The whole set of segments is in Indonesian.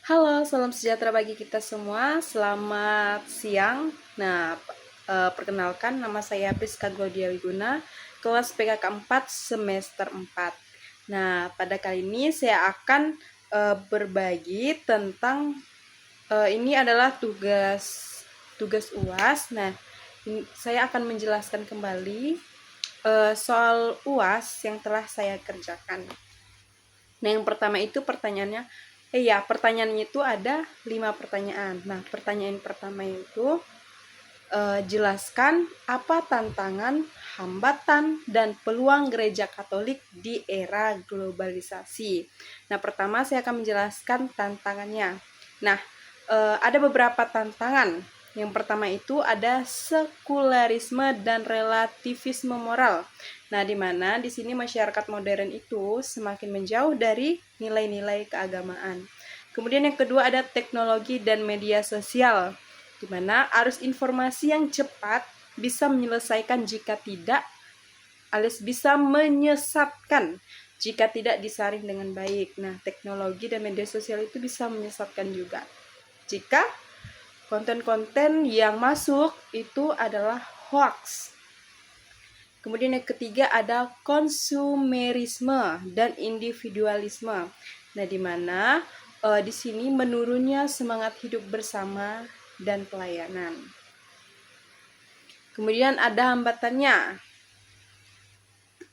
Halo, salam sejahtera bagi kita semua. Selamat siang. Perkenalkan nama saya Priska Glodia Wiguna, kelas PKK 4 semester 4. Pada kali ini saya akan berbagi tentang ini adalah tugas UAS. Saya akan menjelaskan kembali soal UAS yang telah saya kerjakan. Yang pertama itu pertanyaannya itu ada 5 pertanyaan. Pertanyaan pertama itu jelaskan apa tantangan, hambatan, dan peluang gereja Katolik di era globalisasi. Pertama saya akan menjelaskan tantangannya. Ada beberapa tantangan. Yang pertama itu ada sekularisme dan relativisme moral. Di mana di sini masyarakat modern itu semakin menjauh dari nilai-nilai keagamaan. Kemudian yang kedua ada teknologi dan media sosial, di mana arus informasi yang cepat bisa menyelesaikan jika tidak, alias bisa menyesatkan jika tidak disaring dengan baik. Teknologi dan media sosial itu bisa menyesatkan juga jika konten-konten yang masuk itu adalah hoax. Kemudian yang ketiga ada konsumerisme dan individualisme. Di mana di sini menurunnya semangat hidup bersama dan pelayanan. Kemudian ada hambatannya.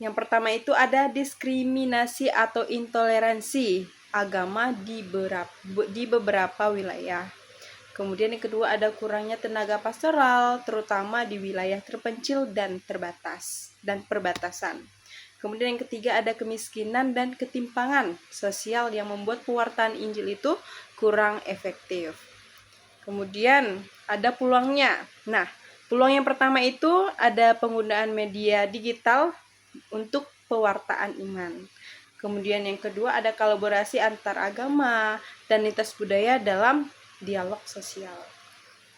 Yang pertama itu ada diskriminasi atau intoleransi agama di beberapa wilayah. Kemudian yang kedua ada kurangnya tenaga pastoral, terutama di wilayah terpencil dan perbatasan. Kemudian yang ketiga ada kemiskinan dan ketimpangan sosial yang membuat pewartaan Injil itu kurang efektif. Kemudian ada peluangnya. Peluang yang pertama itu ada penggunaan media digital untuk pewartaan iman. Kemudian yang kedua ada kolaborasi antar agama dan lintas budaya dalam dialog sosial.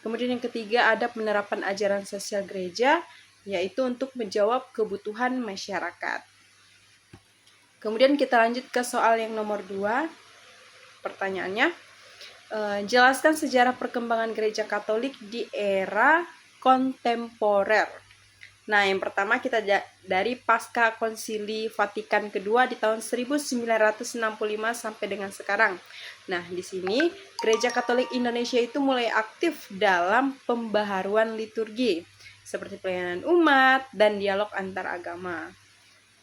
Kemudian yang ketiga ada penerapan ajaran sosial gereja, yaitu untuk menjawab kebutuhan masyarakat. Kemudian kita lanjut ke soal yang nomor 2. Pertanyaannya, jelaskan sejarah perkembangan gereja Katolik di era kontemporer. Yang pertama kita dari pasca Konsili Vatikan kedua di tahun 1965 sampai dengan sekarang. Di sini Gereja Katolik Indonesia itu mulai aktif dalam pembaharuan liturgi seperti pelayanan umat dan dialog antar agama.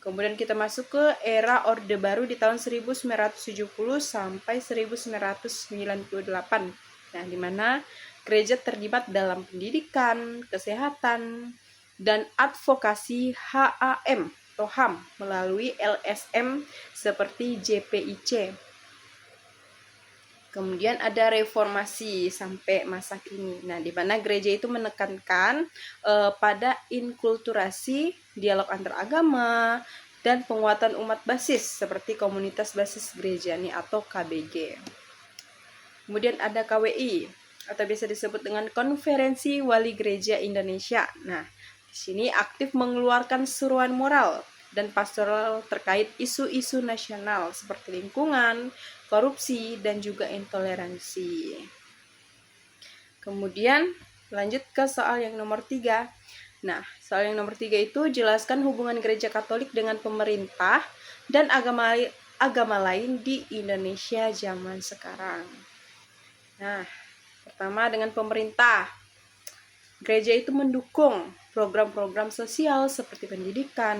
Kemudian kita masuk ke era Orde Baru di tahun 1970 sampai 1998. Di mana gereja terlibat dalam pendidikan, kesehatan, dan advokasi HAM atau HAM melalui LSM seperti JPIC. Kemudian ada reformasi sampai masa kini. Di mana gereja itu menekankan pada inkulturasi, dialog antar agama, dan penguatan umat basis seperti komunitas basis gereja atau KBG. Kemudian ada KWI atau biasa disebut dengan Konferensi Wali Gereja Indonesia. Di sini aktif mengeluarkan seruan moral dan pastoral terkait isu-isu nasional seperti lingkungan, korupsi, dan juga intoleransi. Kemudian lanjut ke soal yang nomor 3. Soal yang nomor 3 itu jelaskan hubungan gereja Katolik dengan pemerintah dan agama lain di Indonesia zaman sekarang. Pertama dengan pemerintah. Gereja itu mendukung program-program sosial seperti pendidikan,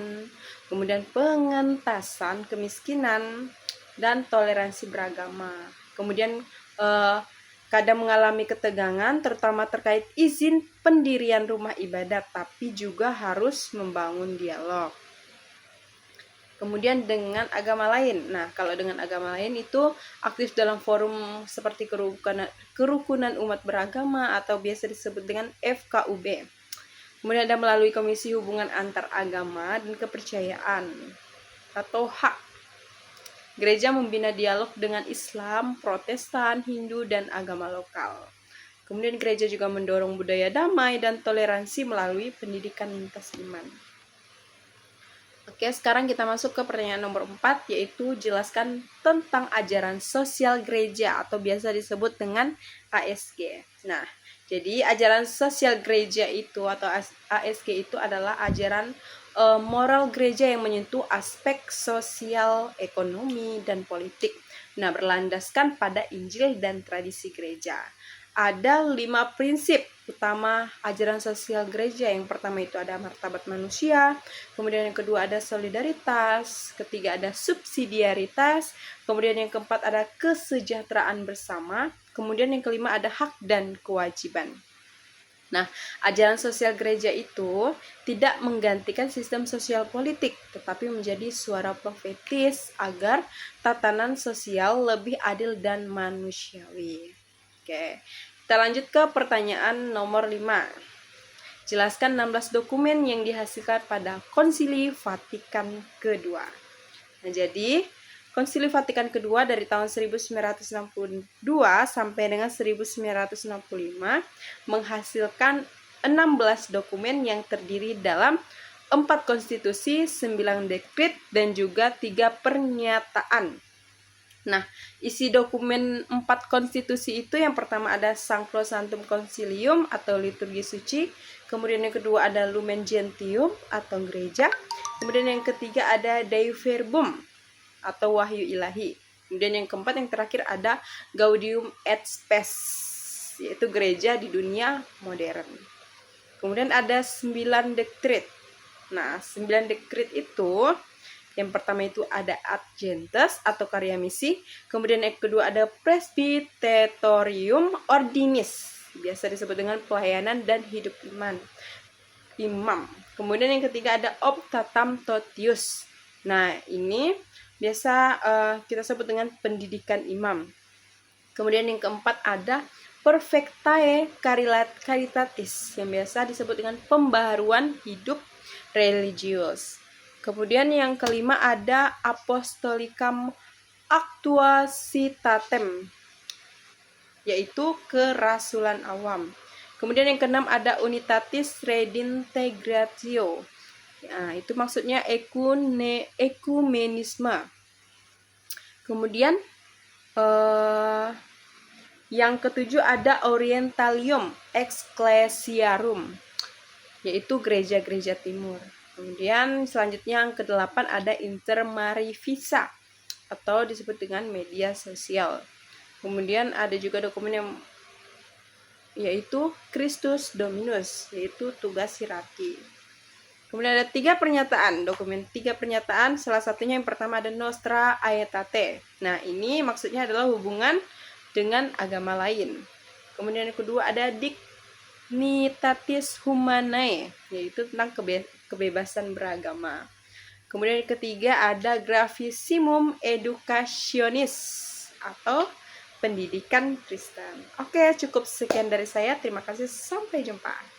kemudian pengentasan kemiskinan, dan toleransi beragama. Kemudian kadang mengalami ketegangan terutama terkait izin pendirian rumah ibadat, tapi juga harus membangun dialog. Kemudian dengan agama lain. Kalau dengan agama lain itu aktif dalam forum seperti kerukunan umat beragama atau biasa disebut dengan FKUB. Kemudian ada melalui Komisi Hubungan Antar Agama dan Kepercayaan atau HAK. Gereja membina dialog dengan Islam, Protestan, Hindu, dan agama lokal. Kemudian gereja juga mendorong budaya damai dan toleransi melalui pendidikan lintas iman. Oke, sekarang kita masuk ke pertanyaan nomor 4, yaitu jelaskan tentang ajaran sosial gereja atau biasa disebut dengan ASG. Nah, jadi ajaran sosial gereja itu atau ASG itu adalah ajaran moral gereja yang menyentuh aspek sosial, ekonomi, dan politik. Nah, berlandaskan pada Injil dan tradisi gereja. Ada 5 prinsip utama ajaran sosial gereja. Yang pertama itu ada martabat manusia, kemudian yang kedua ada solidaritas, ketiga ada subsidiaritas, kemudian yang keempat ada kesejahteraan bersama, kemudian yang kelima ada hak dan kewajiban. Nah, ajaran sosial gereja itu tidak menggantikan sistem sosial politik, tetapi menjadi suara profetis agar tatanan sosial lebih adil dan manusiawi. Oke, kita lanjut ke pertanyaan nomor 5. Jelaskan 16 dokumen yang dihasilkan pada Konsili Vatikan kedua. Nah, jadi Konsili Vatikan kedua dari tahun 1962 sampai dengan 1965 menghasilkan 16 dokumen yang terdiri dalam 4 konstitusi, 9 dekret, dan juga 3 pernyataan. Nah, isi dokumen 4 konstitusi itu yang pertama ada Sacrosanctum Concilium atau liturgi suci, kemudian yang kedua ada Lumen Gentium atau gereja, kemudian yang ketiga ada Dei Verbum atau wahyu ilahi, kemudian yang keempat yang terakhir ada Gaudium et Spes yaitu gereja di dunia modern. Kemudian ada 9 dekret. Nah, 9 dekret itu yang pertama itu ada Ad Gentes atau karya misi. Kemudian yang kedua ada Presbyterium Ordinis, biasa disebut dengan pelayanan dan hidup imam. Kemudian yang ketiga ada Optatam Totius. Nah, ini biasa kita sebut dengan pendidikan imam. Kemudian yang keempat ada Perfectae Caritatis, yang biasa disebut dengan pembaharuan hidup religius. Kemudian yang kelima ada Apostolicam Actuositatem, yaitu kerasulan awam. Kemudian yang keenam ada Unitatis Redintegratio. Nah, itu maksudnya ekumenisme. Kemudian yang ketujuh ada Orientalium Ecclesiarum, yaitu gereja-gereja timur. Kemudian selanjutnya yang ke-8 ada Intermarivisa atau disebut dengan media sosial. Kemudian ada juga dokumen yang yaitu Christus Dominus, yaitu tugas hierarki. Kemudian ada 3 pernyataan, dokumen 3 pernyataan, salah satunya yang pertama ada Nostra Aetate. Nah, ini maksudnya adalah hubungan dengan agama lain. Kemudian yang kedua ada Dignitatis Humanae, yaitu tentang kebebasan beragama. Kemudian yang ketiga ada Gravissimum Educationis atau pendidikan Kristen. Oke, cukup sekian dari saya. Terima kasih. Sampai jumpa.